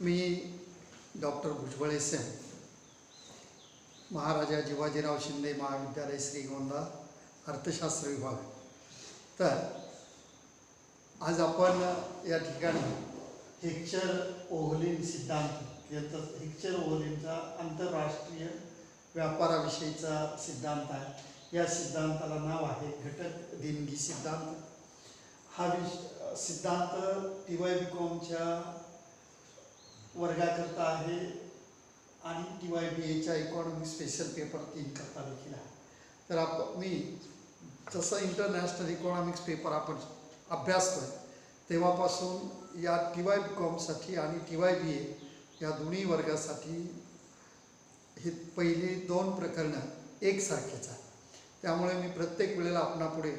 मी doctor Bhujbal SM. महाराजा जिवाजीराव शिंदे महाविद्यालय श्रीगोंदा अर्थशास्त्र विभाग. तर आज आपण या ठिकाणी हेक्चर-ओव्हलिन सिद्धांत याचा हेक्चर-ओव्हलिनचा आंतरराष्ट्रीय व्यापाराविषयीचा सिद्धांत आहे. या सिद्धांताला नाव आहे घटक देणगी सिद्धांत. हा सिद्धांत TY-BComच्या वर्गाकरता आहे आणि TY-BAच्या इकॉनॉमिक स्पेशल पेपर 3 करता देखील आहे. तर मी जसं इंटरनॅशनल इकॉनॉमिक्स पेपर आपण अभ्यासतोय तेव्हापासून या TY-BComसाठी आणि TY-BA या दोन्ही वर्गासाठी हे पहिली 2 प्रकरणं एकसारखेच आहे. त्यामुळे मी प्रत्येक वेळेला आपणापुढे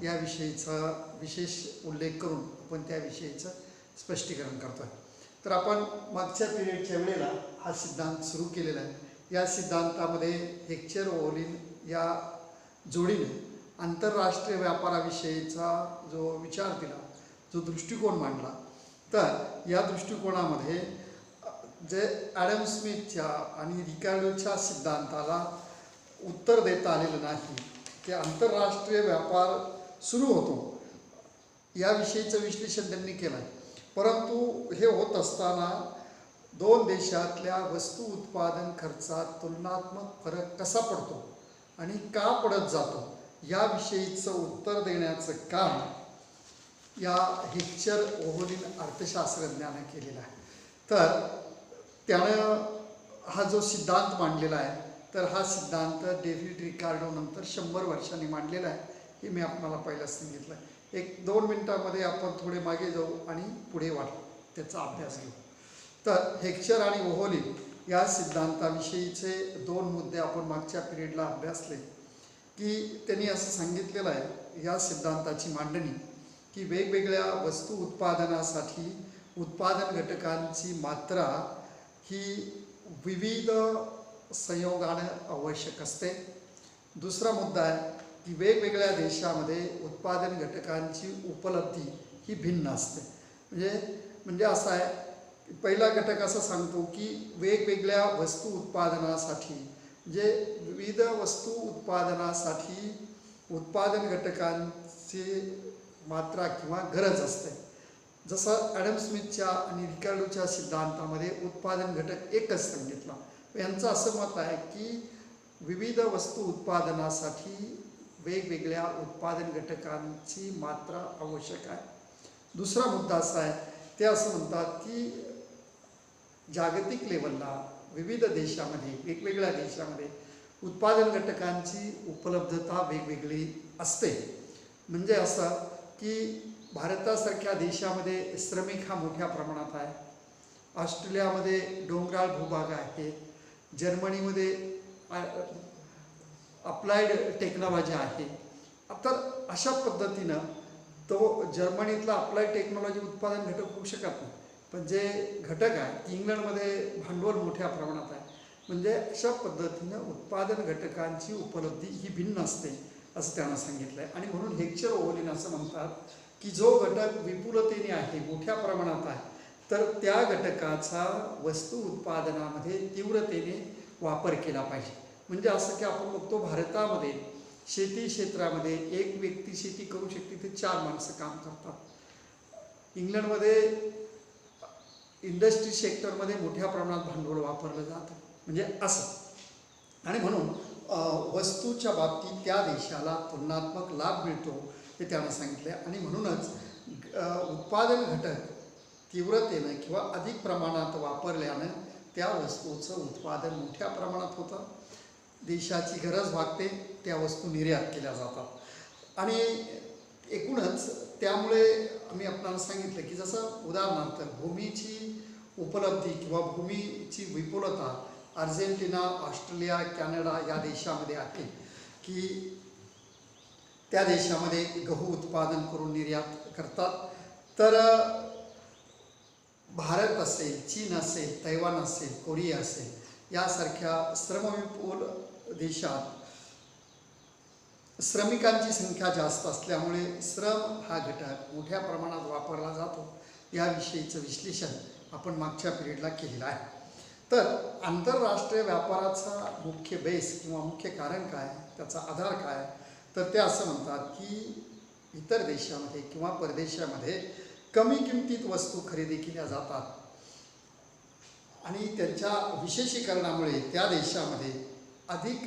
याविषयीचा विशेष उल्लेख करून आपण त्याविषयीचं स्पष्टीकरण करतो आहे. तर आपण मागच्या पिरियडच्या वेळेला हा सिद्धांत सुरू केलेला आहे. या सिद्धांतामध्ये हेक्चर-ओव्हलिन या जोडीने आंतरराष्ट्रीय व्यापाराविषयीचा जो विचार दिला, जो दृष्टिकोन मांडला, तर या दृष्टिकोनामध्ये जे ॲडम स्मिथच्या आणि रिकार्डोच्या सिद्धांताला उत्तर देता आलेलं नाही की आंतरराष्ट्रीय व्यापार सुरू होतो याविषयीचं विश्लेषण त्यांनी केलं आहे. परंतु हे होत असताना 2 देशातल्या वस्तू उत्पादन खर्चात तुलनात्मक फरक कसा पडतो आणि का पडत जातो याविषयीचं उत्तर देण्याचं काम या हेक्चर-ओव्हलिन अर्थशास्त्रज्ञानं केलेलं आहे. तर त्यानं हा जो सिद्धांत मांडलेला आहे, तर हा सिद्धांत डेव्हिड रिकार्डो नंतर 100 वर्षांनी मांडलेला आहे. हे मी आपल्याला पहिलाच सांगितलं आहे. 1-2 मिनटामध्ये आपण थोडे मागे जाऊ आणि पुढे त्याचा अभ्यास घेऊ. तर हेक्चर आणि ओव्हलिन या सिद्धांताविषयीचे 2 मुद्दे आपण मागच्या पिरियडला अभ्यासले की त्यांनी असं सांगितलेलं आहे या सिद्धांताची मांडणी की वेगवेगळ्या वस्तू उत्पादनासाठी उत्पादन घटकांची मात्रा ही विविध संयोगाने आवश्यक असते. दुसरा मुद्दा आहे की वेगवेगळ्या देशामध्ये उत्पादन घटकांची उपलब्धी ही भिन्न असते. म्हणजे असं आहे की पहिला घटक असं सांगतो की वेगवेगळ्या वस्तू उत्पादनासाठी जे विविध वस्तू उत्पादनासाठी उत्पादन घटकांची मात्रा किंवा गरज असते. जसं ॲडम स्मिथच्या आणि रिकार्डोच्या सिद्धांतामध्ये उत्पादन घटक एकच सांगितला. यांचं असं मत आहे की विविध वस्तू उत्पादनासाठी वेगवेगळ्या उत्पादन घटकांची मात्रा आवश्यक आहे. दुसरा मुद्दा असा आहे, ते असं म्हणतात की जागतिक लेवलला विविध देशामध्ये वेगवेगळ्या देशामध्ये उत्पादन घटकांची उपलब्धता वेगवेगळी असते. म्हणजे असं की भारतासारख्या देशामध्ये श्रमिक हा मोठ्या प्रमाणात आहे. ऑस्ट्रेलियामध्ये डोंगराळ भूभाग आहे. जर्मनीमध्ये अप्लाइड टेक्नॉलॉजी आहे. तर अशा पद्धतीनं तो जर्मनीतला अप्लाइड टेक्नॉलॉजी उत्पादन घटक होऊ शकत नाही. पण जे घटक आहे इंग्लंडमध्ये भांडवल मोठ्या प्रमाणात आहे. म्हणजे अशा पद्धतीनं उत्पादन घटकांची उपलब्धी ही भिन्न असते असं त्यानं सांगितलं आहे. आणि म्हणून हेक्चर-ओव्हलिन असं म्हणतात की जो घटक विपुलतेने आहे, मोठ्या प्रमाणात आहे, तर त्या घटकाचा वस्तू उत्पादनामध्ये तीव्रतेने वापर केला पाहिजे. म्हणजे असं की आपण बघतो भारतामध्ये शेती क्षेत्रामध्ये एक व्यक्ती शेती करू शकते, ते 4 माणसं काम करतात. इंग्लंडमध्ये इंडस्ट्री सेक्टरमध्ये मोठ्या प्रमाणात भांडवल वापरलं जातं. म्हणजे असं आणि म्हणून वस्तूच्या बाबतीत त्या देशाला तुलनात्मक लाभ मिळतो हे त्यानं सांगितले. आणि म्हणूनच उत्पादन घटक तीव्रतेनं किंवा अधिक प्रमाणात वापरल्यानं त्या वस्तूचं उत्पादन मोठ्या प्रमाणात होतं. देशाची गरज भागते, त्या वस्तू निर्यात केल्या जातात. आणि एकूणच त्यामुळे आम्ही आपल्याला सांगितलं की जसं उदाहरणार्थ भूमीची उपलब्धी किंवा भूमीची विपुलता अर्जेंटिना, ऑस्ट्रेलिया, कॅनडा या देशामध्ये आहे की त्या देशामध्ये गहू उत्पादन करून निर्यात करतात. तर भारत असेल, चीन असेल, तैवान असेल, कोरिया असेल यासारख्या श्रमविपुल देशात श्रमिकांची संख्या जास्त असल्यामुळे श्रम हा घटक मोठ्या प्रमाणात वापरला जातो. याविषयीचं विश्लेषण आपण मागच्या पिरियडला केलेलं आहे. तर आंतरराष्ट्रीय व्यापाराचा मुख्य बेस किंवा मुख्य कारण काय, त्याचा आधार काय, तर ते असं म्हणतात की इतर देशामध्ये किंवा परदेशामध्ये कमी किमतीत वस्तू खरेदी केल्या जातात आणि त्यांच्या विशेषीकरणामुळे त्या देशामध्ये अधिक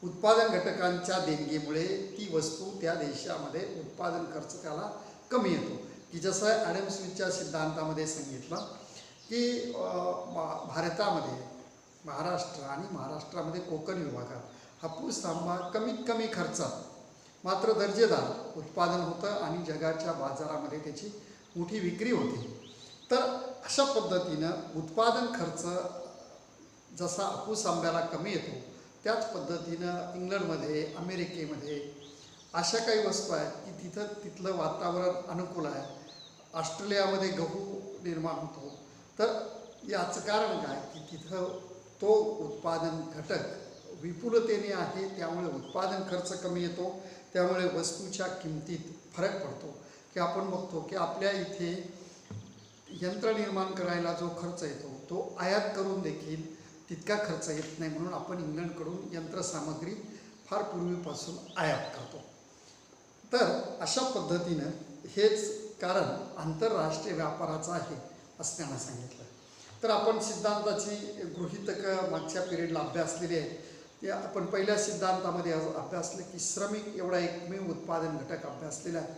उत्पादन घटकांच्या देणगीमुळे ती वस्तू त्या देशामध्ये उत्पादन खर्च त्याला कमी येतो. की जसं ॲडम स्मिथच्या सिद्धांतामध्ये सांगितलं की भारतामध्ये महाराष्ट्र आणि महाराष्ट्रामध्ये कोकण विभागात हापूस आंबा कमीत कमी खर्चात मात्र दर्जेदार उत्पादन होतं आणि जगाच्या बाजारामध्ये त्याची मोठी विक्री होते. तर अशा पद्धतीनं उत्पादन खर्च जसा हापूस आंब्याला कमी येतो त्याच पद्धतीनं इंग्लंडमध्ये, अमेरिकेमध्ये अशा काही वस्तू आहेत की तिथलं वातावरण अनुकूल आहे. ऑस्ट्रेलियामध्ये गहू निर्माण होतो. तर याचं कारण काय की तिथं तो उत्पादन घटक विपुलतेने आहे, त्यामुळे उत्पादन खर्च कमी येतो, त्यामुळे वस्तूच्या किमतीत फरक पडतो. की आपण बघतो की आपल्या इथे यंत्र निर्माण करायला जो खर्च येतो तो आयात करून देखील तितका खर्च येत नाही, म्हणून आपण इंग्लंडकडून यंत्रसामग्री फार पूर्वीपासून आयात करतो. तर अशा पद्धतीनं हेच कारण आंतरराष्ट्रीय व्यापाराचं आहे असं त्यांना सांगितलं. तर आपण सिद्धांताची गृहीतकं मागच्या पिरियडला अभ्यासलेली आहे. ते आपण पहिल्या सिद्धांतामध्ये अभ्यासले की श्रमिक एवढा एकमेव उत्पादन घटक अभ्यासलेला आहे.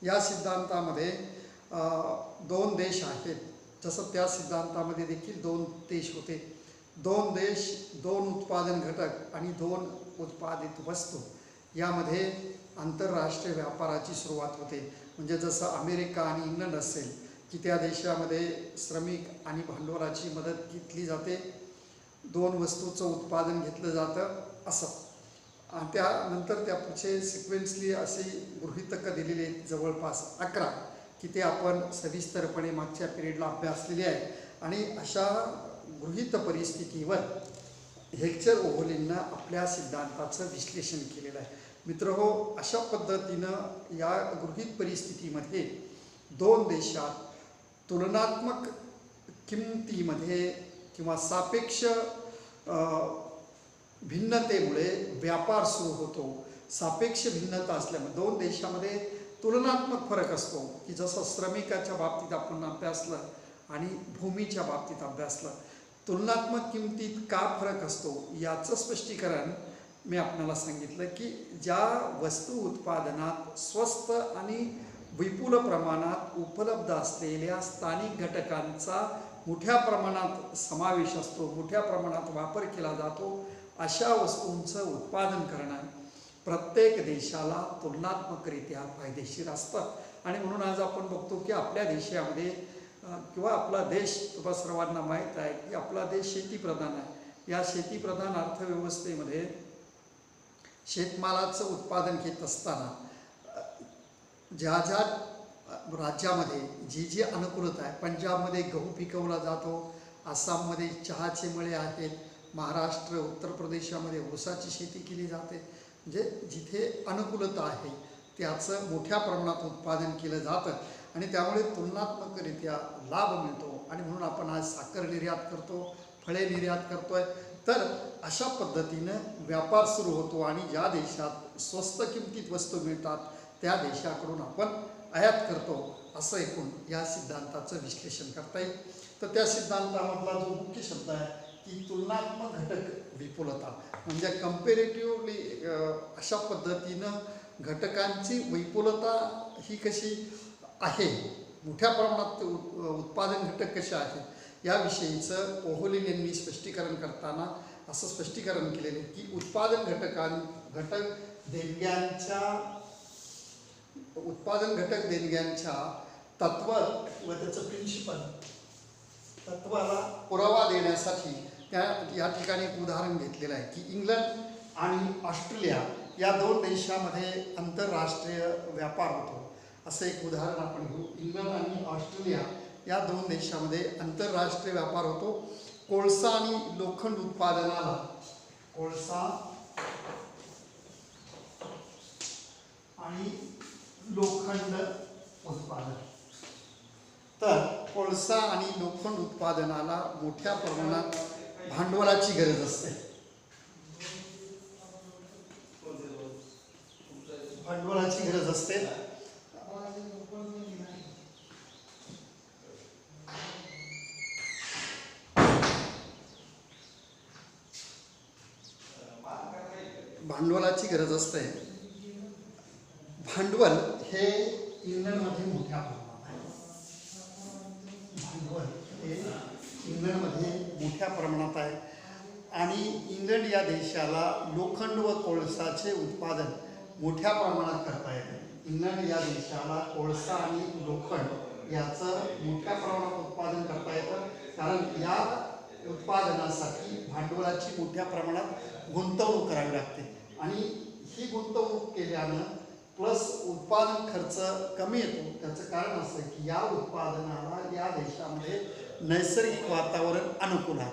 या सिद्धांतामध्ये 2 देश आहेत. जसं त्या सिद्धांतामध्ये देखील 2 देश होते. 2 देश, 2 उत्पादन घटक आणि 2 उत्पादित वस्तू यामध्ये आंतरराष्ट्रीय व्यापाराची सुरुवात होते. म्हणजे जसं अमेरिका आणि इंग्लंड असेल की त्या देशामध्ये श्रमिक आणि भांडवलाची मदत घेतली जाते, 2 वस्तूचं उत्पादन घेतलं जातं असं. आणि त्यानंतर त्या पुढचे सिक्वेन्सली असे गृहीतकं दिलेले आहेत जवळपास 11 की ते आपण सविस्तरपणे मागच्या पिरियडला अभ्यासलेले आहे. आणि अशा गृहीत परिस्थितीवर हेक्चर ओव्हलिननं आपल्या सिद्धांताचं विश्लेषण केलेलं आहे. मित्रहो, अशा पद्धतीनं या गृहीत परिस्थितीमध्ये 2 देशात तुलनात्मक किमतीमध्ये किंवा सापेक्ष भिन्नतेमुळे व्यापार सुरू होतो. सापेक्ष भिन्नता असल्यामुळे 2 देशामध्ये तुलनात्मक फरक असतो की जसं श्रमिकाच्या बाबतीत आपण अभ्यासलं आणि भूमीच्या बाबतीत अभ्यासलं. तुलनात्मक किमतीत का फरक असतो याचं स्पष्टीकरण मी आपल्याला सांगितलं की ज्या वस्तू उत्पादनात स्वस्त आणि विपुल प्रमाणात उपलब्ध असलेल्या स्थानिक घटकांचा मोठ्या प्रमाणात समावेश असतो, मोठ्या प्रमाणात वापर केला जातो, अशा वस्तूंचं उत्पादन करणं प्रत्येक देशाला तुलनात्मकरित्या फायदेशीर असतं. आणि म्हणून आज आपण बघतो की आपल्या देशामध्ये किंवा आपला देश, तुम्हा सर्वांना माहीत आहे की आपला देश शेतीप्रधान आहे. या शेतीप्रधान अर्थव्यवस्थेमध्ये शेतमालाचं उत्पादन घेत असताना ज्या ज्या राज्यामध्ये जी अनुकूलता आहे, पंजाबमध्ये गहू पिकवला जातो, आसाममध्ये चहाचे मळे आहेत, महाराष्ट्र, उत्तर प्रदेशामध्ये ऊसाची शेती केली जाते. म्हणजे जिथे अनुकूलता आहे त्याचं मोठ्या प्रमाणात उत्पादन केलं जातं आणि त्यामुळे तुलनात्मकरित्या लाभ मिळतो. आणि म्हणून आपण आज साखर निर्यात करतो, फळे निर्यात करतोय. तर अशा पद्धतीनं व्यापार सुरू होतो आणि ज्या देशात स्वस्त किमतीत वस्तू मिळतात त्या देशाकडून आपण आयात करतो, असं एकूण या सिद्धांताचं विश्लेषण करता येईल. तर त्या सिद्धांतामधला जो मुख्य शब्द आहे की तुलनात्मक घटक विपुलता, म्हणजे कम्पेरेटिव्हली अशा पद्धतीनं घटकांची विपुलता ही कशी आहे, मोठ्या प्रमाणात उत्पादन घटक कसे आहेत याविषयीचं ओव्हलिन यांनी स्पष्टीकरण करताना असं स्पष्टीकरण केलेलं आहे की उत्पादन घटक देणग्यांच्या तत्व व त्याचं प्रिन्सिपल तत्वाला पुरावा देण्यासाठी या ठिकाणी एक उदाहरण घेतलेलं आहे की इंग्लंड आणि ऑस्ट्रेलिया या 2 देशामध्ये आंतरराष्ट्रीय व्यापार होतो. असं एक उदाहरण आपण घेऊ. इंग्लंड आणि ऑस्ट्रेलिया या 2 देशामध्ये आंतरराष्ट्रीय व्यापार होतो. कोळसा आणि लोखंड उत्पादनाला, कोळसा आणि लोखंड उत्पादन, तर कोळसा आणि लोखंड उत्पादनाला मोठ्या प्रमाणात भांडवलाची गरज असते. भांडवलाची गरज असते. भांडवलाची गरज असते. भांडवल हे इंग्लंडमध्ये मोठ्या प्रमाणात आहे. भांडवल हे इंग्लंडमध्ये मोठ्या प्रमाणात आहे आणि इंग्लंड या देशाला लोखंड व कोळसाचे उत्पादन मोठ्या प्रमाणात करता येते. इंग्लंड या देशाला कोळसा आणि लोखंड याचं मोठ्या प्रमाणात उत्पादन करता येतं, कारण या उत्पादनासाठी भांडवलाची मोठ्या प्रमाणात गुंतवणूक करावी लागते आणि ही गुंतवणूक केल्यानं प्लस उत्पादन खर्च कमी येतो. त्याचं कारण असं आहे की या उत्पादनाला या देशामध्ये नैसर्गिक वातावरण अनुकूल आहे.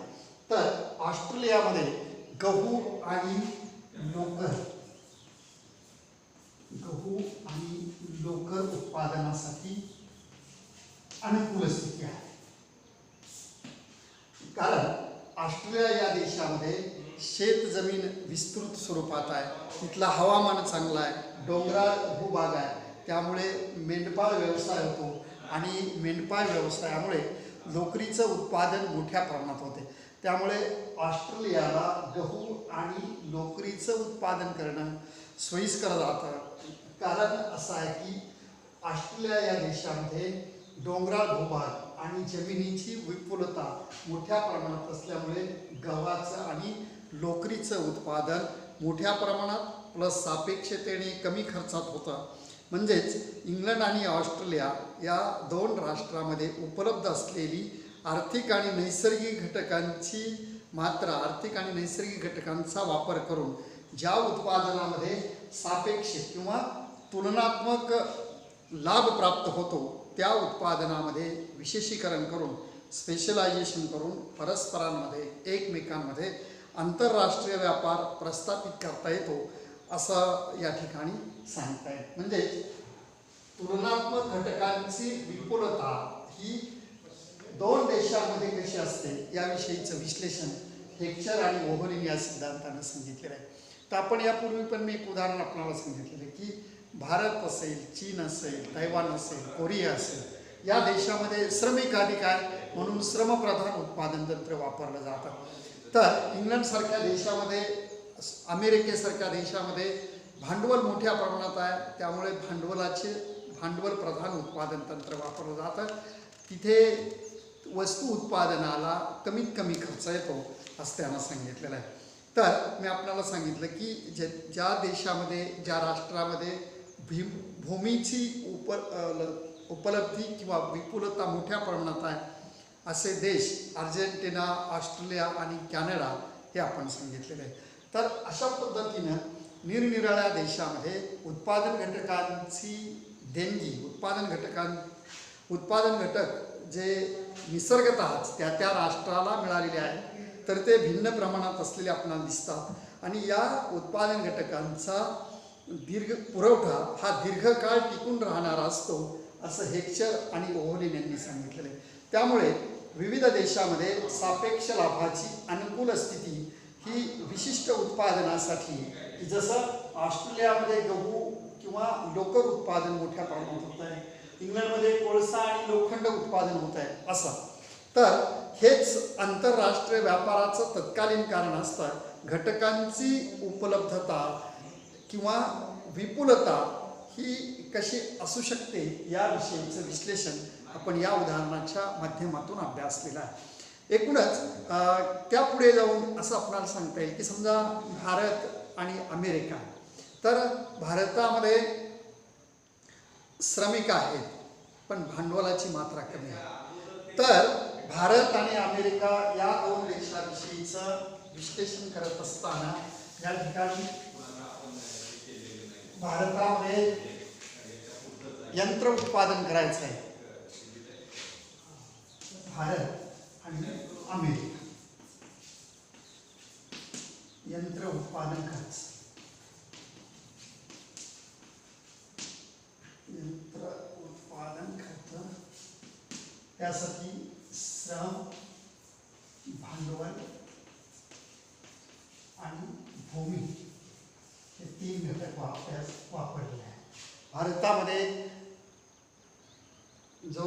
तर ऑस्ट्रेलियामध्ये गहू आणि लोकर उत्पादनासाठी अनुकूल स्थिती आहे. कारण ऑस्ट्रेलिया या देशामध्ये शेतजमीन विस्तृत स्वरूपात आहे, तिथला हवामान चांगला आहे, डोंगराळ भूभाग आहे, त्यामुळे मेंढपाळ व्यवसाय होतो आणि मेंढपाळ व्यवसायामुळे लोकरीचं उत्पादन मोठ्या प्रमाणात होते. त्यामुळे ऑस्ट्रेलियाला गहू आणि लोकरीचं उत्पादन करणं सोयीस्कर जातं. कारण असं आहे की ऑस्ट्रेलिया या देशामध्ये डोंगराळ भूभाग आणि जमिनीची विपुलता मोठ्या प्रमाणात असल्यामुळे गव्हाचं आणि लोकरीचं उत्पादन मोठ्या प्रमाणात प्लस सापेक्षतेने कमी खर्चात होतं. म्हणजेच इंग्लंड आणि ऑस्ट्रेलिया या दोन राष्ट्रांमध्ये उपलब्ध असलेली आर्थिक आणि नैसर्गिक घटकांचा वापर करून ज्या उत्पादनामध्ये सापेक्ष किंवा तुलनात्मक लाभ प्राप्त होतो त्या उत्पादनामध्ये विशेषीकरण करून स्पेशलायझेशन करून परस्परांमध्ये एकमेकांमध्ये आंतरराष्ट्रीय व्यापार प्रस्थापित करता येतो असं या ठिकाणी सांगता येईल. म्हणजे तुलनात्मक घटकांची विपुलता ही दोन देशांमध्ये कशी असते याविषयीचं विश्लेषण हेक्चर आणि ओव्हलिन या सिद्धांतानं सांगितलेलं आहे. तर आपण यापूर्वी पण मी एक उदाहरण आपल्याला सांगितलेलं की भारत असेल, चीन असेल, तैवान असेल, कोरिया असेल या देशामध्ये श्रमिक अधिक आहे म्हणून श्रमप्रधान उत्पादन तंत्र वापरलं जातं. तर इंग्लंडसारख्या देशामध्ये, अमेरिकेसारख्या देशामध्ये भांडवल मोठ्या प्रमाणात आहे, त्यामुळे भांडवल प्रधान उत्पादन तंत्र वापरलं जातं. तिथे वस्तू उत्पादनाला कमीत कमी खर्च येतो असं त्यांना सांगितलेलं आहे. तर मी आपल्याला सांगितलं की ज्या देशामध्ये, ज्या राष्ट्रामध्ये भूमीची उपलब्धी किंवा विपुलता मोठ्या प्रमाणात आहे असे देश अर्जेंटिना, ऑस्ट्रेलिया आणि कॅनडा हे आपण सांगितलेले आहे. तर अशा पद्धतीनं निरनिराळ्या देशामध्ये उत्पादन घटकांची देणगी, उत्पादन घटक जे निसर्गतःच त्या राष्ट्राला मिळालेले आहेत तर ते भिन्न प्रमाणात असलेले आपल्याला दिसतात आणि या उत्पादन घटकांचा पुरवठा हा दीर्घकाळ टिकून राहणारा असतो असं हेक्चर आणि ओव्हलिन यांनी सांगितलेलं आहे. त्यामुळे विविध देशामध्ये सापेक्ष लाभाची अनुकूल स्थिती ही विशिष्ट उत्पादनासाठी, जसं ऑस्ट्रेलियामध्ये गहू किंवा लोकर उत्पादन मोठ्या प्रमाणात होत आहे, इंग्लंडमध्ये कोळसा आणि लोखंड उत्पादन होत आहे असं. तर हेच आंतरराष्ट्रीय व्यापाराचं तत्कालीन कारण असतं. घटकांची उपलब्धता किंवा विपुलता ही कशी असू शकते याविषयीचं विश्लेषण आपण या उदाहरणाच्या माध्यमातून अभ्यासलेलं आहे. एकूणच त्यापुढे जाऊन असं आपल्याला सांगता येईल की समजा भारत आणि अमेरिका, तर भारतामध्ये श्रमिक आहेत पण भांडवलाची मात्रा कमी आहे. तर भारत आणि अमेरिका या दोन देशाविषयीचं विश्लेषण करत असताना या ठिकाणी भारतामध्ये यंत्र उत्पादन करायचं आहे. भारत आणि अमेरिका यंत्र उत्पादन करायचं. यंत्र उत्पादन खर्च त्यासाठी श्रम, भांडवल आणि भूमी हे 3 घटक वापरले आहे. भारतामध्ये जो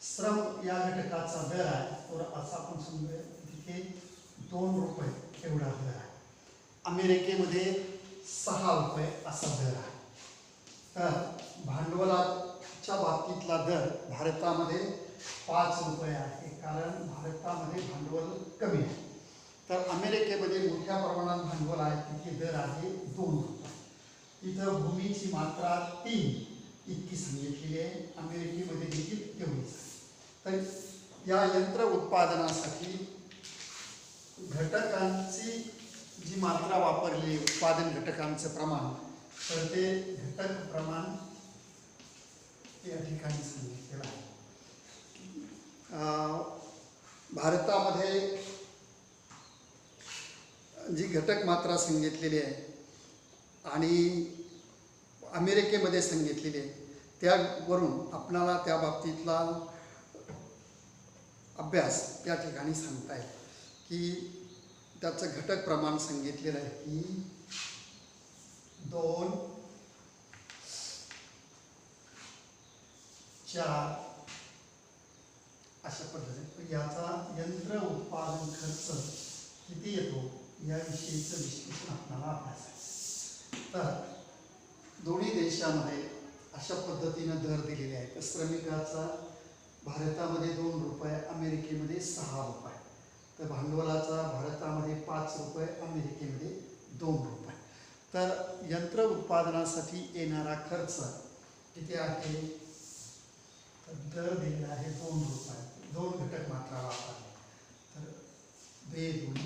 श्रम या घटकाचा दर आहे तो असा आपण समजूया तिथे 2 रुपये एवढा दर आहे. अमेरिकेमध्ये 6 रुपये असा दर आहे. तर भांडवलाच्या बाबतीतला दर भारतामध्ये 5 रुपये आहे, कारण भारतामध्ये भांडवल कमी आहे. तर अमेरिकेमध्ये मोठ्या प्रमाणात भांडवल आहे, तिथे दर आहे 2 रुपये. तिथं भूमीची मात्रा 3 इतकी सांगितलेली आहे. अमेरिकेमध्ये देखील तेवढीच आहे. तर या यंत्र उत्पादनासाठी घटकांची जी मात्रा वापरली, उत्पादन घटकांचं प्रमाण, तर ते घटक प्रमाण या ठिकाणी सांगितलेलं आहे. भारतामध्ये जी घटक मात्रा सांगितलेली आहे आणि अमेरिकेमध्ये सांगितलेली आहे, त्यावरून आपणाला त्या बाबतीतला अभ्यास त्या ठिकाणी सांगता येईल की त्याचं घटक प्रमाण सांगितलेलं आहे की 2, 4 अशा पद्धतीने. याचा यंत्र उत्पादन खर्च किती येतो याविषयीचं विश्लेषण आपल्याला अभ्यास आहे. तर दोन्ही देशामध्ये अशा पद्धतीनं दर दिलेले आहेत. तर श्रमिकाचा भारतामध्ये 2 रुपये, अमेरिकेमध्ये 6 रुपये. तर भांडवलाचा भारतामध्ये 5 रुपये, अमेरिकेमध्ये 2 रुपये. तर यंत्र उत्पादनासाठी येणारा खर्च किती आहे? तर दर दिलेला आहे 2 रुपये. 2 घटक मात्रा वापरले तर 2 2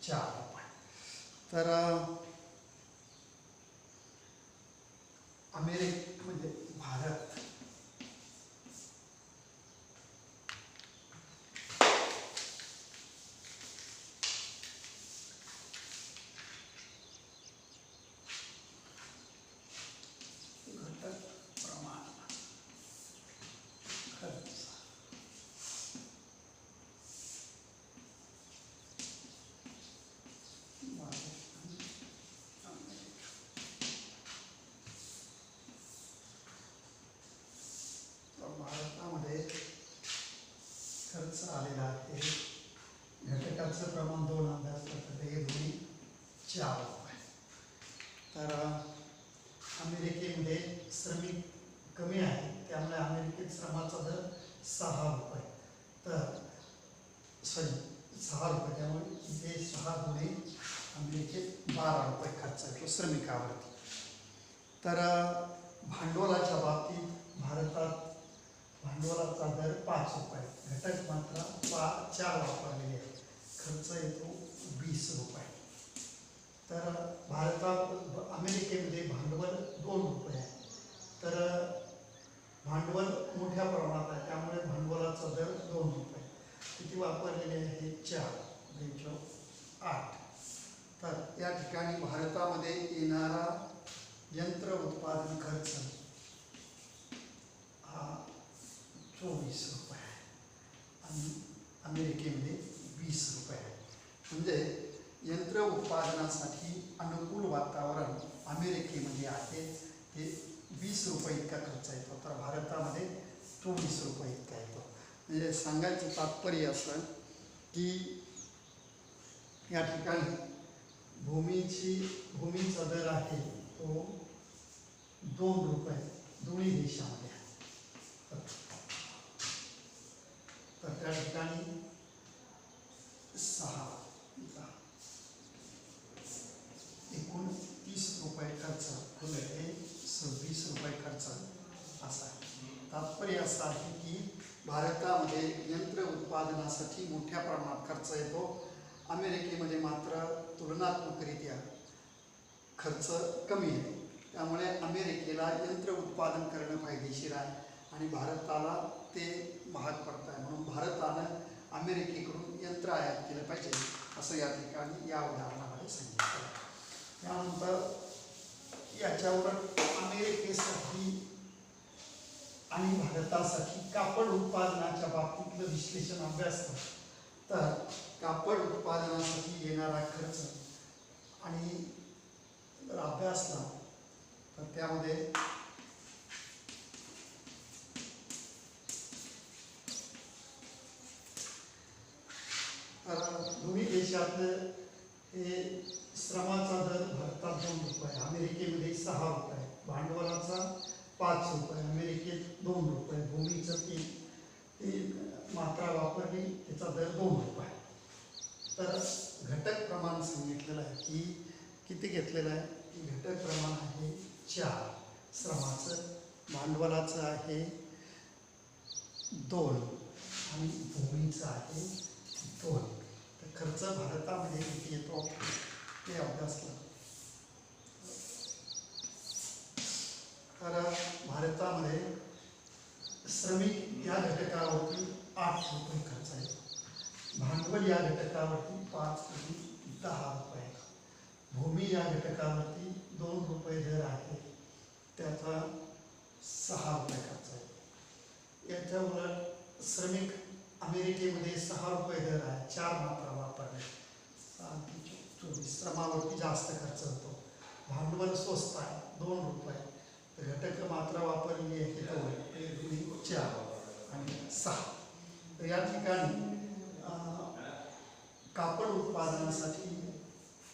4 रुपये. तर अमेरिकेमध्ये भारत घटक प्रमाण खर्च भारतामध्ये खर्च आलेला आहे. घटकाचं प्रमाण 2 अभ्यास करतात, हे 2 4 रुपये. तर अमेरिकेमध्ये श्रमिक कमी आहे, त्यामुळे अमेरिकेत श्रमाचा दर 6 रुपये. तर 6 रुपये, त्यामुळे इथे 6 गुणे अमेरिकेत 12 रुपये खर्च येतो श्रमिकावरती. तर भांडवलाच्या बाबतीत भारतात भांडवलाचा दर 5 रुपये, घटक मात्रा 4 वापरलेले आहे, खर्च येतो 20 रुपये. तर अमेरिकेमध्ये भांडवल 2 रुपये आहे. तर भांडवल मोठ्या प्रमाणात आहे, त्यामुळे भांडवलाचा दर 2 रुपये. किती वापरलेले आहे? 4 8. तर या ठिकाणी भारतामध्ये येणारा यंत्र उत्पादन खर्च हा 24 रुपये आहे आणि अमेरिकेमध्ये 20 रुपये आहे. म्हणजे यंत्र उत्पादनासाठी अनुकूल वातावरण अमेरिकेमध्ये आहे, ते 20 रुपये इतका खर्च येतो, तर भारतामध्ये 24 रुपये इतका येतो. म्हणजे सांगायचं तात्पर्य असं की या ठिकाणी भूमीचा दर आहे तो 2 रुपये दोन्ही देशामध्ये आहे. तर त्या ठिकाणी 6 एकूण 30 रुपये खर्च होईल, हे 26 रुपये खर्च असा आहे. तात्पर्य असं आहे की भारतामध्ये यंत्र उत्पादनासाठी मोठ्या प्रमाणात खर्च येतो, अमेरिकेमध्ये मात्र तुलनात्मकरित्या खर्च कमी आहे. त्यामुळे अमेरिकेला यंत्र उत्पादन करणं फायदेशीर आहे आणि भारताला ते महाग पडत आहे. म्हणून भारतानं अमेरिकेकडून यंत्र आयात केलं पाहिजे असं या ठिकाणी या उदाहरणामध्ये सांगितलं. त्यानंतर याच्यावर अमेरिकेसाठी आणि भारतासाठी कापड उत्पादनाच्या बाबतीतलं विश्लेषण अभ्यासलं तर कापड उत्पादनासाठी येणारा खर्च आणि जर अभ्यासला तर त्यामध्ये दोन्ही देशातलं हे श्रमाचा दर भारतात 2 रुपये, अमेरिकेमध्ये 6 रुपये, भांडवलाचा 5 रुपये, अमेरिकेत 2 रुपये, भूमीचं 3 मात्रा वापरली त्याचा दर 2 रुपये. तर घटक प्रमाण सांगितलेलं आहे की किती घेतलेलं आहे की घटक प्रमाण आहे 4, श्रमाचं, भांडवलाचं आहे 2 आणि भूमीचं आहे 2. तर खर्च भारतामध्ये किती येतो ते अभ्यासलं तर भारतामध्ये श्रमिक या घटकावरती 8 रुपये खर्च आहे, भांडवल या घटकावरती 5 आणि 10 रुपये, भूमी या घटकावरती 2 रुपये दर आहे, त्याचा 6 रुपये खर्च आहे. याच्या उलट श्रमिक अमेरिकेमध्ये 6 रुपये दर आहे, 4 मात्रा वापरणे, 24 श्रमावरती जास्त खर्च होतो, भांडवल स्वस्त आहे 2 रुपये, घटक मात्रा वापरली आहे 4 आणि 6. तर या ठिकाणी कापड उत्पादनासाठी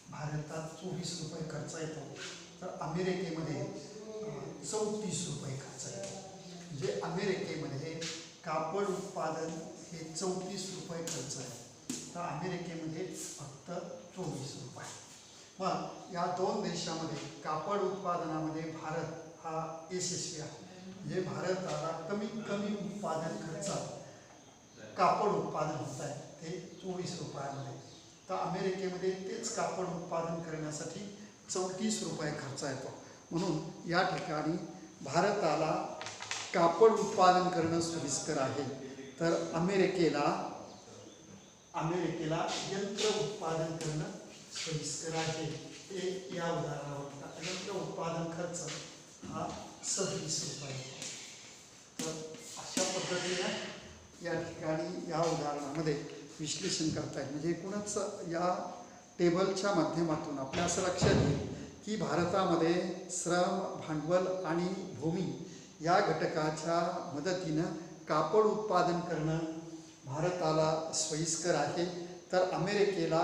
भारतात 24 रुपये खर्च येतो, तर अमेरिकेमध्ये 34 रुपये खर्च येतो. म्हणजे अमेरिकेमध्ये कापड उत्पादन हे 34 रुपये खर्च आहे, तर अमेरिकेमध्ये फक्त 24 रुपये. मग या 2 देशामध्ये कापड उत्पादनामध्ये भारत हा यशस्वी आहे. म्हणजे भारताला कमीत कमी उत्पादन खर्चात कापड उत्पादन होत आहे ते 24 रुपयामध्ये, तर अमेरिकेमध्ये तेच कापड उत्पादन करण्यासाठी 34 रुपये खर्च येतो. म्हणून या ठिकाणी भारताला कापड उत्पादन करणं सोयीस्कर आहे, तर अमेरिकेला यंत्र उत्पादन करणं सोयीस्कर आहे. ते या उदाहरणावर यंत्र उत्पादन खर्च हा 26 रुपये. तर अशा पद्धतीने या ठिकाणी या उदाहरणामध्ये विश्लेषण करता येईल. म्हणजे एकूणच या टेबलच्या माध्यमातून आपल्या असं लक्षात येईल की भारतामध्ये श्रम, भांडवल आणि भूमी या घटकाच्या मदतीनं कापड उत्पादन करणं भारताला सोयीस्कर आहे, तर अमेरिकेला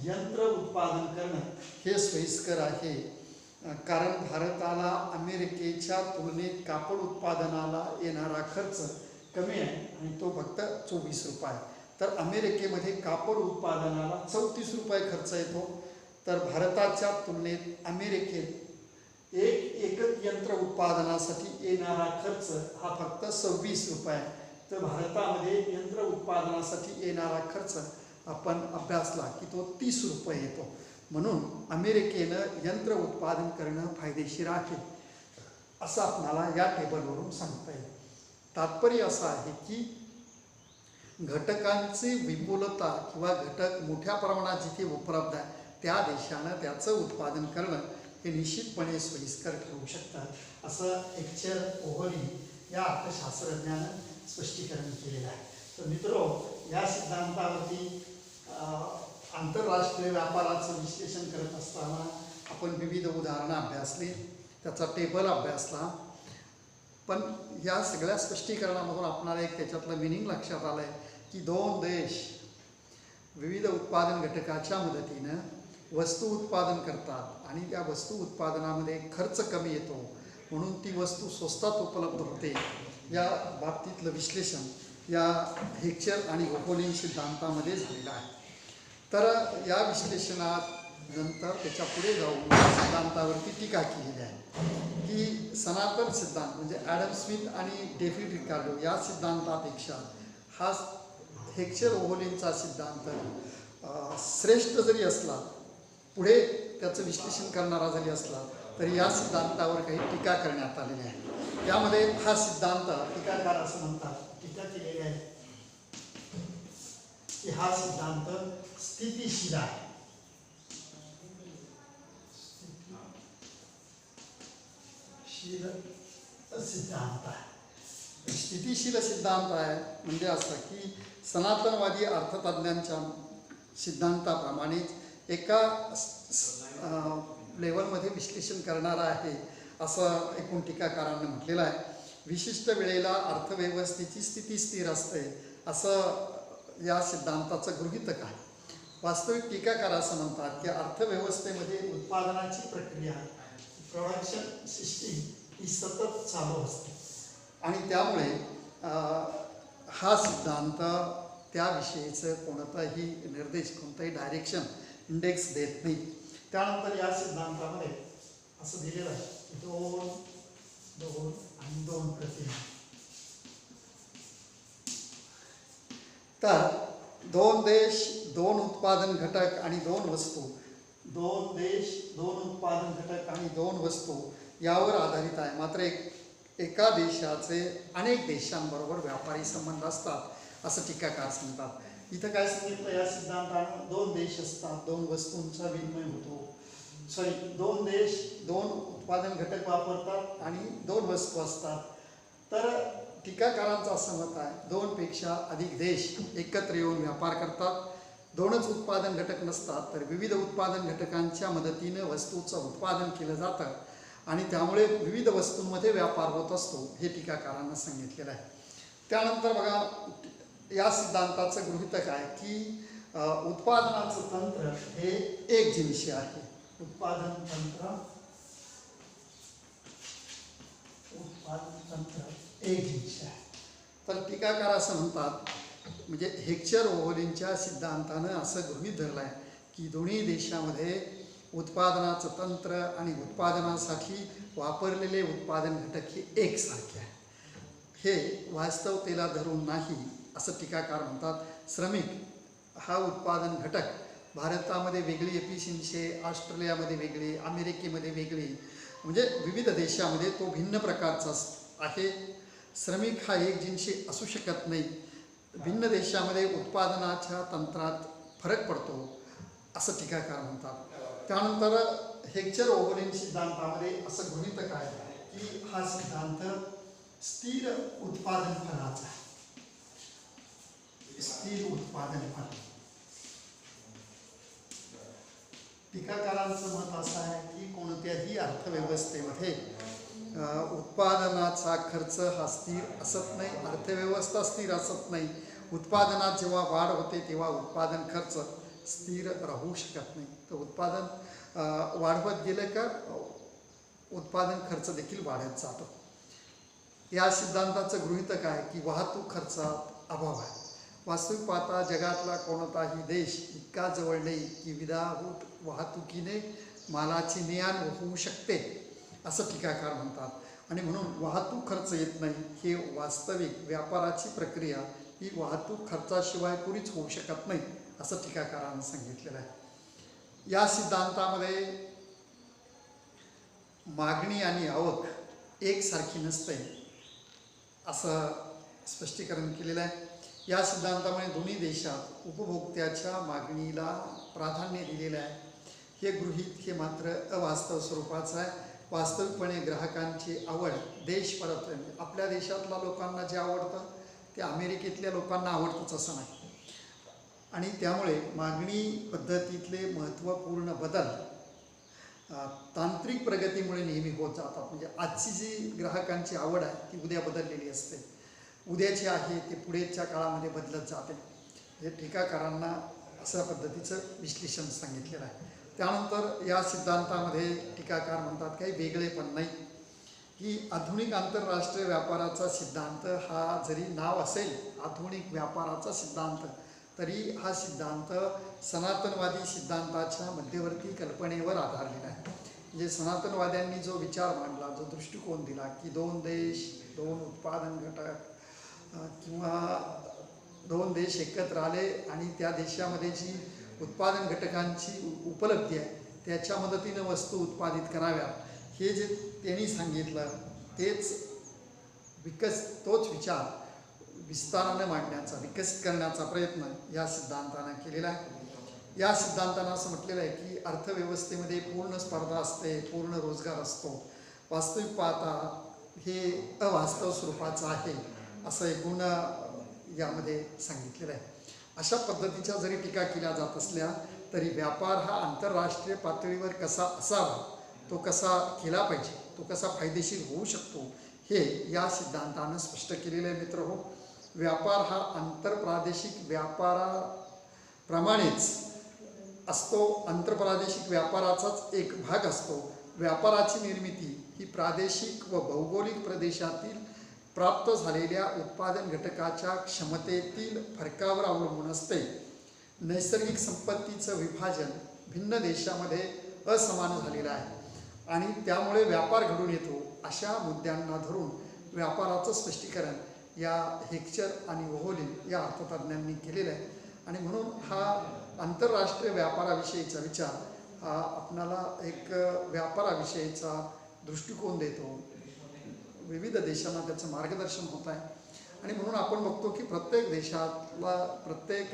यंत्र उत्पादन करणं हे सोयीस्कर आहे. कारण भारताला अमेरिकेच्या तुलनेत कापड उत्पादनाला येणारा खर्च कमी आहे आणि तो फक्त 24 रुपये, तर अमेरिकेमध्ये कापड उत्पादनाला 34 रुपये खर्च येतो, तर भारताच्या तुलनेत अमेरिकेत एकक यंत्र उत्पादनासाठी येणारा खर्च हा फक्त 26 रुपये, तर भारतामध्ये यंत्र उत्पादनासाठी येणारा खर्च आपण अभ्यासला की तो 30 रुपये येतो. म्हणून अमेरिकेनं यंत्र उत्पादन करणं फायदेशीर आहे असं आपणाला या टेबलवरून सांगता येईल. तात्पर्य असं आहे की घटकांची विपुलता किंवा घटक मोठ्या प्रमाणात जिथे उपलब्ध आहे त्या देशानं त्याचं उत्पादन करणं हे निश्चितपणे सोयीस्कर ठरवू शकतात असं एचर ओव्हली या अर्थशास्त्रज्ञानं स्पष्टीकरण केलेलं आहे. तर मित्रो, या सिद्धांतावरती आंतरराष्ट्रीय व्यापाराचं विश्लेषण करत असताना आपण विविध उदाहरणं अभ्यासली, त्याचा टेबल अभ्यासला, पण या सगळ्या स्पष्टीकरणामधून आपणाला एक त्याच्यातलं मिनिंग लक्षात आलं आहे की 2 देश विविध उत्पादन घटकाच्या मदतीनं वस्तू उत्पादन करतात आणि त्या वस्तू उत्पादनामध्ये खर्च कमी येतो, म्हणून ती वस्तू स्वस्तात उपलब्ध होते. या बाबतीतलं विश्लेषण या हेक्चर आणि ओव्हली सिद्धांतामध्ये झालेलं आहे. तर या विश्लेषणात नंतर त्याच्या पुढे जाऊन सिद्धांतावरती टीका केलेली आहे की सनातन सिद्धांत म्हणजे ॲडम स्मिथ आणि डेव्हिड रिकार्डो या सिद्धांतापेक्षा हा हेक्चर ओव्हलींचा सिद्धांत श्रेष्ठ जरी असला, पुढे त्याचं विश्लेषण करणारा जरी असला, तरी या सिद्धांतावर काही टीका करण्यात आलेली आहे. त्यामध्ये हा सिद्धांत टीकाकार असं म्हणतात, टीका केलेली आहे की हा सिद्धांत स्थितिशील आहे. स्थितिशील सिद्धांत आहे. स्थितिशील सिद्धांत आहे म्हणजे असं की सनातनवादी अर्थतज्ञांच्या सिद्धांताप्रमाणेच एका लेवलमध्ये विश्लेषण करणारा आहे असं एकूण टीकाकारांनी म्हटलेलं आहे. विशिष्ट वेळेला अर्थव्यवस्थेची स्थिती स्थिर असते असं या सिद्धांताचं गृहीतक आहे. वास्तविक टीकाकार असं म्हणतात की अर्थव्यवस्थेमध्ये उत्पादनाची प्रक्रिया प्रोडक्शन सिस्टीम ही सतत चालू असते आणि त्यामुळे हा सिद्धांत त्याविषयीचं कोणताही निर्देश कोणताही डायरेक्शन इंडेक्स देत नाही. त्यानंतर या सिद्धांतामध्ये असं दिलेलं आहे की दोन आणि दोन प्रतिमा. तर दोन देश दोन उत्पादन घटक आणि दोन वस्तू, दोन देश दोन उत्पादन घटक आणि दोन वस्तू यावर आधारित आहे. मात्र एका देशाचे अनेक देशांबरोबर व्यापारी संबंध असतात असं टीकाकार सांगतात. इथं काय सांगितलं या सिद्धांतानं, दोन देश असतात, दोन वस्तूंचा विनिमय होतो. दोन देश दोन उत्पादन घटक वापरतात आणि दोन वस्तू असतात. तर टीकाकारांचं असं मत आहे दोनपेक्षा अधिक देश एकत्र येऊन व्यापार करतात. दोनच उत्पादन घटक नसतात तर विविध उत्पादन घटकांच्या मदतीनं वस्तूचं उत्पादन केलं जातं आणि त्यामुळे विविध वस्तूंमध्ये व्यापार होत असतो हे टीकाकारांना सांगितलेलं आहे. त्यानंतर बघा या सिद्धांताचं गृहीतक आहे की उत्पादनाचं तंत्र हे एक जिनसी आहे. उत्पादन तंत्र एक जिनसी आहे. तर टीकाकार असं म्हणतात म्हणजे हेक्चर ओव्हलिनच्या सिद्धांतानं असं गृहीत धरलं आहे की दोन्ही देशामध्ये उत्पादनाचं तंत्र आणि उत्पादनासाठी वापरलेले उत्पादन घटक हे एकसारखे आहे. हे वास्तवतेला धरून नाही असं टीकाकार म्हणतात. श्रमिक हा उत्पादन घटक भारतामध्ये वेगळी एफिशियन्सी, ऑस्ट्रेलियामध्ये वेगळी, अमेरिकेमध्ये वेगळी, म्हणजे विविध देशामध्ये तो भिन्न प्रकारचा आहे. श्रमिक हा एक जिनसी असू शकत नाही. भिन्न देशामध्ये उत्पादनाच्या तंत्रात फरक पडतो असं टीकाकार म्हणतात. त्यानंतर हेक्चर ओव्हलिन सिद्धांतामध्ये असं गृहीतक आहे की हा सिद्धांत स्थिर उत्पादन फलाचा आहे. स्थिर उत्पादन फल. टीकाकारांचं मत असं आहे की कोणत्याही अर्थव्यवस्थेमध्ये उत्पादनाचा खर्च हा स्थिर असत नाही, अर्थव्यवस्था स्थिर असत नाही. उत्पादनात जेव्हा वाढ होते तेव्हा उत्पादन खर्च स्थिर राहू शकत नाही. तर उत्पादन वाढवत गेलं का उत्पादन खर्च देखील वाढत जातो. या सिद्धांताचं गृहीतक आहे की वाहतूक खर्चात अभाव आहे. वास्तविक पाहता जगातला कोणताही देश इतका जवळ नाही की विदाऊट वाहतुकीने मालाची ने-आण होऊ शकते असं टीकाकार म्हणतात. आणि म्हणून वाहतूक खर्च येत नाही. हे वास्तविक व्यापाराची प्रक्रिया ही वाहतूक खर्चाशिवाय पुरीच होऊ शकत नाही असं टीकाकारांनी सांगितलेलं आहे. या सिद्धांतामध्ये मागणी आणि आवक एकसारखी नसते असं स्पष्टीकरण केलेलं आहे. या सिद्धांतामुळे दोन्ही देशात उपभोक्त्याच्या मागणीला प्राधान्य दिलेलं आहे. हे गृहीत हे मात्र अवास्तव स्वरूपाचं आहे. वास्तविकपणे ग्राहकांची आवड देश परत आपल्या देशातल्या लोकांना जे आवडतं ते अमेरिकेतल्या लोकांना आवडतंच असं नाही. आणि त्यामुळे मागणी पद्धतीतले महत्त्वपूर्ण बदल तांत्रिक प्रगतीमुळे नेहमी होत जातात. म्हणजे आजची जी ग्राहकांची आवड आहे ती उद्या बदललेली असते. उद्याचे आहे ते पुढेच्या काळामध्ये बदलत जाते. हे टीकाकारांना अशा पद्धतीचं विश्लेषण सांगितलेलं आहे. त्यानंतर या सिद्धांतामध्ये टीकाकार म्हणतात काही वेगळेपण नाही की आधुनिक आंतरराष्ट्रीय व्यापाराचा सिद्धांत हा जरी नाव असेल आधुनिक व्यापाराचा सिद्धांत तरी हा सिद्धांत सनातनवादी सिद्धांताच्या मध्यवर्ती कल्पनेवर आधारलेला आहे. म्हणजे सनातनवाद्यांनी जो विचार मांडला, जो दृष्टिकोन दिला की दोन देश दोन उत्पादन घटक किंवा दोन देश एकत्र आले आणि त्या देशामध्ये जी उत्पादन घटकांची उपलब्धी आहे त्याच्या मदतीनं वस्तू उत्पादित कराव्यात हे जे त्यांनी सांगितलं तोच विचार विस्तारानं मांडण्याचा विकसित करण्याचा प्रयत्न या सिद्धांतानं केलेला आहे. या सिद्धांतानं असं म्हटलेलं आहे की अर्थव्यवस्थेमध्ये पूर्ण स्पर्धा असते, पूर्ण रोजगार असतो. वास्तविक पाहता हे अवास्तव स्वरूपाचं आहे असं एक गुण यामध्ये सांगितलेलं आहे. अशा पद्धतीच्या जरी टीका केल्या जात असल्या तरी व्यापार हा आंतरराष्ट्रीय पातळीवर कसा असावा, तो कसा केला पाहिजे, तो कसा फायदेशीर होऊ शकतो, हे या सिद्धांतानं स्पष्ट केलेलं आहे. मित्रहो, व्यापार हा आंतरप्रादेशिक व्यापाराप्रमाणेच असतो. आंतरप्रादेशिक व्यापाराचाच एक भाग असतो. व्यापाराची निर्मिती ही प्रादेशिक व भौगोलिक प्रदेशातील प्राप्त झालेल्या उत्पादन घटकाच्या क्षमतेतील फरकावर अवलंबून असते. नैसर्गिक संपत्तीचं विभाजन भिन्न देशामध्ये असमान झालेलं आहे आणि त्यामुळे व्यापार घडून येतो. अशा मुद्द्यांना धरून व्यापाराचं स्पष्टीकरण या हेक्चर आणि वोहोलिन या अर्थतज्ज्ञांनी केलेलं आहे. आणि म्हणून हा आंतरराष्ट्रीय व्यापाराविषयीचा विचार हा आपणाला एक व्यापाराविषयीचा दृष्टिकोन देतो. विविध देशांना त्याचं मार्गदर्शन होत आहे. आणि म्हणून आपण बघतो की प्रत्येक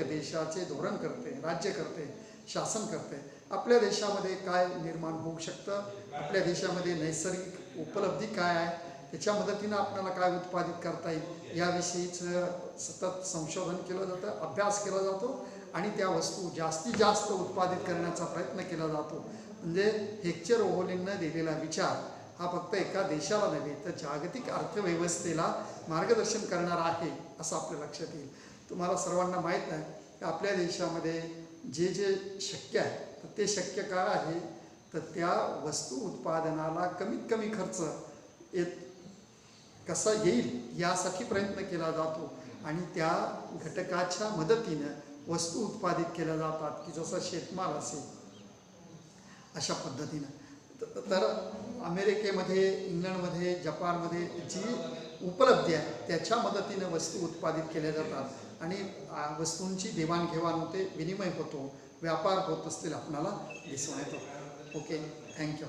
देशाचे धोरणकर्ते, राज्यकर्ते, शासनकर्ते आपल्या देशामध्ये काय निर्माण होऊ शकतं, आपल्या देशामध्ये नैसर्गिक उपलब्धी काय आहे, त्याच्या मदतीनं आपल्याला काय उत्पादित करता येईल याविषयीचं सतत संशोधन केलं जातं, अभ्यास केला जातो आणि त्या वस्तू जास्तीत जास्त उत्पादित करण्याचा प्रयत्न केला जातो. म्हणजे हेक्चर वोहोलिननं दिलेला विचार हा फक्त एका देशाला नव्हे तर जागतिक अर्थव्यवस्थेला मार्गदर्शन करणार आहे असं आपल्या लक्षात येईल. तुम्हाला सर्वांना माहीत आहे की आपल्या देशामध्ये जे जे शक्य आहे तर ते शक्य काय आहे तर त्या वस्तू उत्पादनाला कमीत कमी खर्च कसा येईल यासाठी प्रयत्न केला जातो आणि त्या घटकाच्या मदतीनं वस्तू उत्पादित केल्या जातात की जसं शेतमाल असेल अशा पद्धतीनं. तर अमेरिकेमध्ये, इंग्लंडमध्ये, जपानमध्ये जी उपलब्धी आहे त्याच्या मदतीनं वस्तू उत्पादित केल्या जातात आणि वस्तूंची देवाणघेवाण होते, विनिमय होतो, व्यापार होत असतील आपणाला दिसून येतो. Okay, thank you.